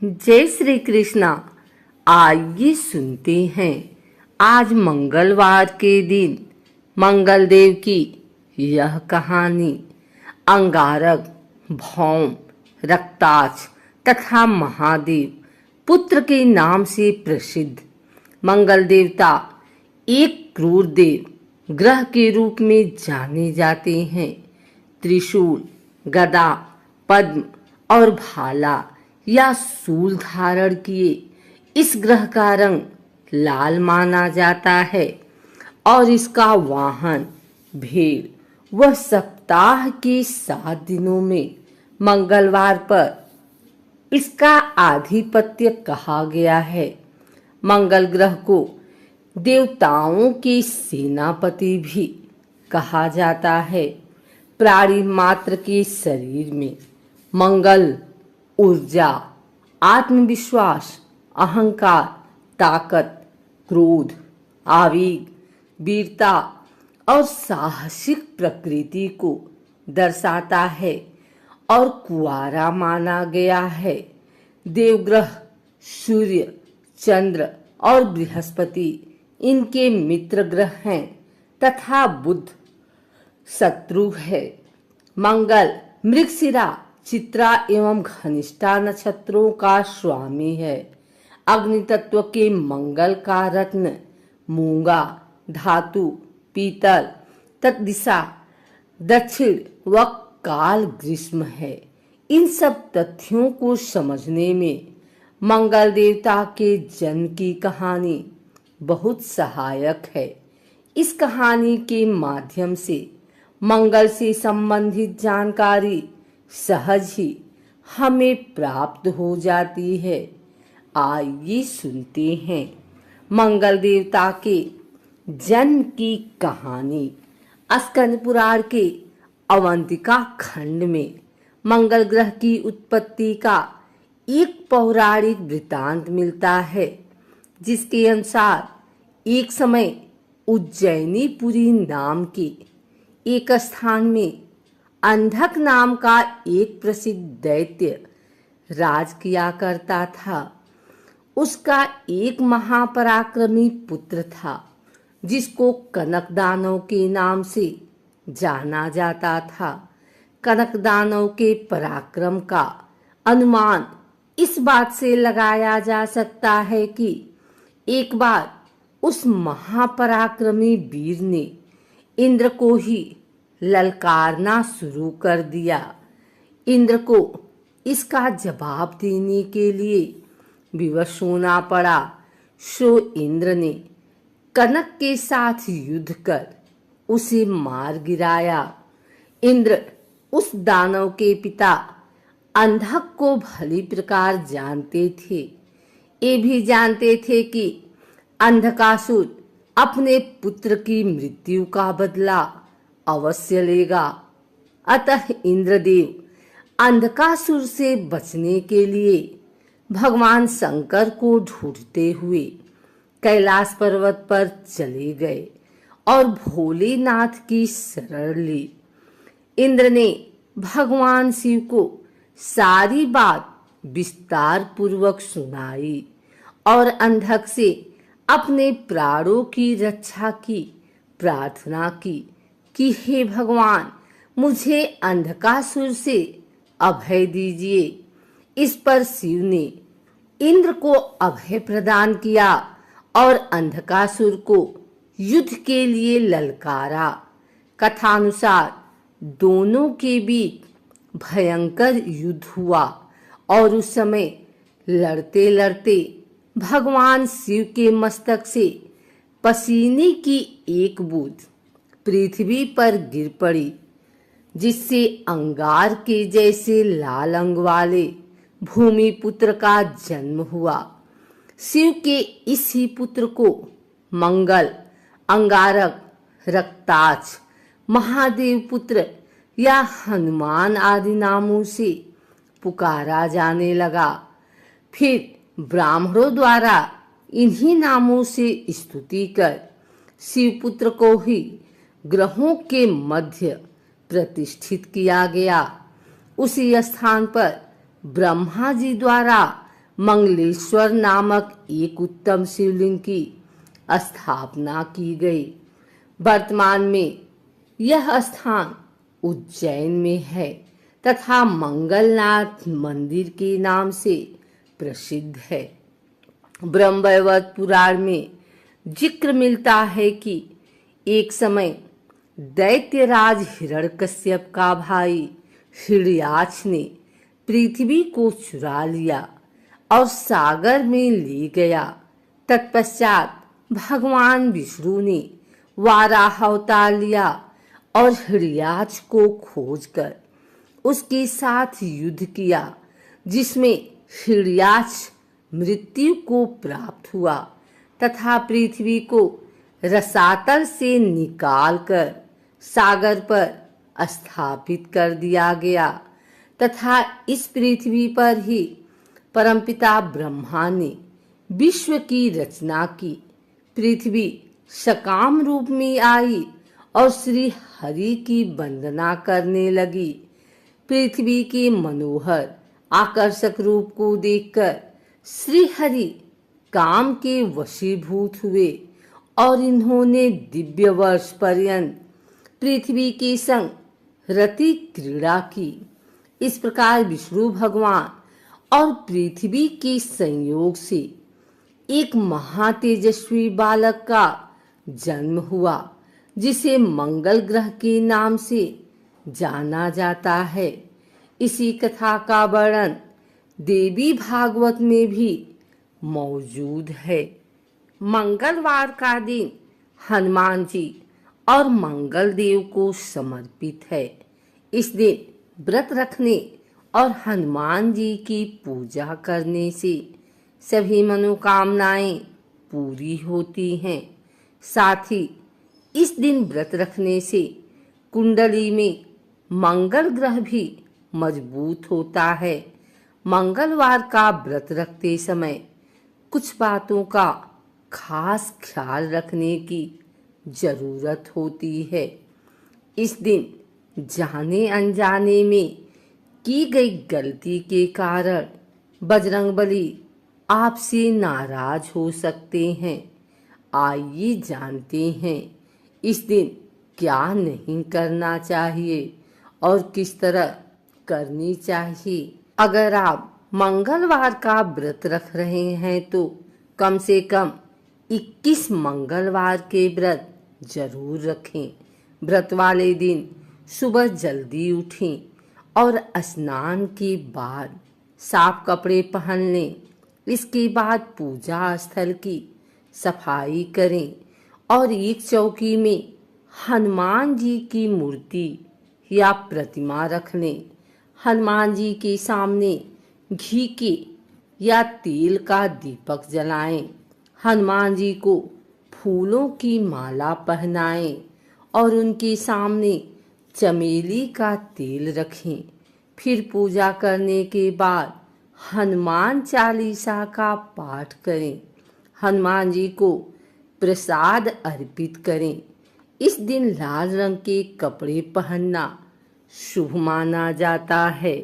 जय श्री कृष्णा। आइए सुनते हैं आज मंगलवार के दिन मंगलदेव की यह कहानी। अंगारक, भौम, रक्ताक्ष तथा महादेव पुत्र के नाम से प्रसिद्ध मंगल देवता एक क्रूर देव ग्रह के रूप में जाने जाते हैं। त्रिशूल, गदा, पद्म और भाला या सूल धारण किए इस ग्रह का रंग लाल माना जाता है और इसका वाहन भेड़। वह सप्ताह के 7 दिनों में मंगलवार पर इसका आधिपत्य कहा गया है। मंगल ग्रह को देवताओं के सेनापति भी कहा जाता है। प्राणी मात्र के शरीर में मंगल ऊर्जा, आत्मविश्वास, अहंकार, ताकत, क्रोध, आवेग, वीरता और साहसिक प्रकृति को दर्शाता है और कुंवारा माना गया है। देवग्रह सूर्य, चंद्र और बृहस्पति इनके मित्र ग्रह हैं तथा बुध शत्रु है। मंगल मृगशिरा, चित्रा एवं घनिष्ठा नक्षत्रों का स्वामी है। अग्नि तत्व के मंगल का रत्न मूंगा, धातु, पीतल, तत्दिशा, दक्षिण व काल ग्रीष्म है। इन सब तथ्यों को समझने में मंगल देवता के जन्म की कहानी बहुत सहायक है। इस कहानी के माध्यम से मंगल से संबंधित जानकारी सहज ही हमें प्राप्त हो जाती है। आइए सुनते हैं मंगल देवता के जन्म की कहानी। स्कंद पुराण के अवंतिका खंड में मंगल ग्रह की उत्पत्ति का एक पौराणिक वृतांत मिलता है, जिसके अनुसार एक समय उज्जैनीपुरी नाम के एक स्थान में अंधक नाम का एक प्रसिद्ध दैत्य राज किया करता था। उसका एक महापराक्रमी पुत्र था जिसको कनक दानव के नाम से जाना जाता था। कनक दानव के पराक्रम का अनुमान इस बात से लगाया जा सकता है कि एक बार उस महापराक्रमी वीर ने इंद्र को ही ललकारना शुरू कर दिया। इंद्र को इसका जवाब देने के लिए विवश होना पड़ा। सो इंद्र ने कनक के साथ युद्ध कर उसे मार गिराया। इंद्र उस दानव के पिता अंधक को भली प्रकार जानते थे। ये भी जानते थे कि अंधकासुर अपने पुत्र की मृत्यु का बदला अवश्य लेगा। अतः इंद्रदेव अंधकासुर से बचने के लिए भगवान शंकर को ढूंढते हुए कैलाश पर्वत पर चले गए और भोलेनाथ की शरण ली। इंद्र ने भगवान शिव को सारी बात विस्तार पूर्वक सुनाई और अंधक से अपने प्राणों की रक्षा की प्रार्थना की कि हे भगवान, मुझे अंधकासुर से अभय दीजिए। इस पर शिव ने इंद्र को अभय प्रदान किया और अंधकासुर को युद्ध के लिए ललकारा। कथानुसार दोनों के बीच भयंकर युद्ध हुआ और उस समय लड़ते लड़ते भगवान शिव के मस्तक से पसीने की एक बूंद पृथ्वी पर गिर पड़ी, जिससे अंगार के जैसे लाल अंग वाले भूमि पुत्र का जन्म हुआ। शिव के इसी पुत्र को मंगल, अंगारक, रक्ताक्ष, महादेव पुत्र या हनुमान आदि नामों से पुकारा जाने लगा। फिर ब्राह्मणों द्वारा इन्हीं नामों से स्तुति कर शिवपुत्र को ही ग्रहों के मध्य प्रतिष्ठित किया गया। उसी स्थान पर ब्रह्मा जी द्वारा मंगलेश्वर नामक एक उत्तम शिवलिंग की स्थापना की गई। वर्तमान में यह स्थान उज्जैन में है तथा मंगलनाथ मंदिर के नाम से प्रसिद्ध है। ब्रह्मवैवर्त पुराण में जिक्र मिलता है कि एक समय दैत्यराज हिरण्यकश्यप का भाई हिरण्याक्ष ने पृथ्वी को चुरा लिया और सागर में ले गया। तत्पश्चात भगवान विष्णु ने वाराह अवतार लिया और हिरण्याक्ष को खोजकर उसके साथ युद्ध किया, जिसमें हिरण्याक्ष मृत्यु को प्राप्त हुआ तथा पृथ्वी को रसातल से निकालकर सागर पर स्थापित कर दिया गया तथा इस पृथ्वी पर ही परमपिता ब्रह्मा ने विश्व की रचना की। पृथ्वी सकाम रूप में आई और श्री हरि की वंदना करने लगी। पृथ्वी के मनोहर आकर्षक रूप को देखकर श्री हरि काम के वशीभूत हुए और इन्होंने दिव्य वर्ष पर्यंत पृथ्वी के संग रति क्रीड़ा की। इस प्रकार विष्णु भगवान और पृथ्वी के संयोग से एक महातेजस्वी बालक का जन्म हुआ, जिसे मंगल ग्रह के नाम से जाना जाता है। इसी कथा का वर्णन देवी भागवत में भी मौजूद है। मंगलवार का दिन हनुमान जी और मंगल देव को समर्पित है। इस दिन व्रत रखने और हनुमान जी की पूजा करने से सभी मनोकामनाएं पूरी होती हैं। साथ ही इस दिन व्रत रखने से कुंडली में मंगल ग्रह भी मजबूत होता है। मंगलवार का व्रत रखते समय कुछ बातों का खास ख्याल रखने की जरूरत होती है। इस दिन जाने अनजाने में की गई गलती के कारण बजरंगबली आपसे नाराज हो सकते हैं। आइए जानते हैं इस दिन क्या नहीं करना चाहिए और किस तरह करनी चाहिए। अगर आप मंगलवार का व्रत रख रहे हैं तो कम से कम 21 मंगलवार के व्रत जरूर रखें। व्रत वाले दिन सुबह जल्दी उठें और स्नान के बाद साफ कपड़े पहन लें। इसके बाद पूजा स्थल की सफाई करें और एक चौकी में हनुमान जी की मूर्ति या प्रतिमा रख लें। हनुमान जी के सामने घी के या तेल का दीपक जलाएं। हनुमान जी को फूलों की माला पहनाएं और उनके सामने चमेली का तेल रखें। फिर पूजा करने के बाद हनुमान चालीसा का पाठ करें। हनुमान जी को प्रसाद अर्पित करें। इस दिन लाल रंग के कपड़े पहनना शुभ माना जाता है।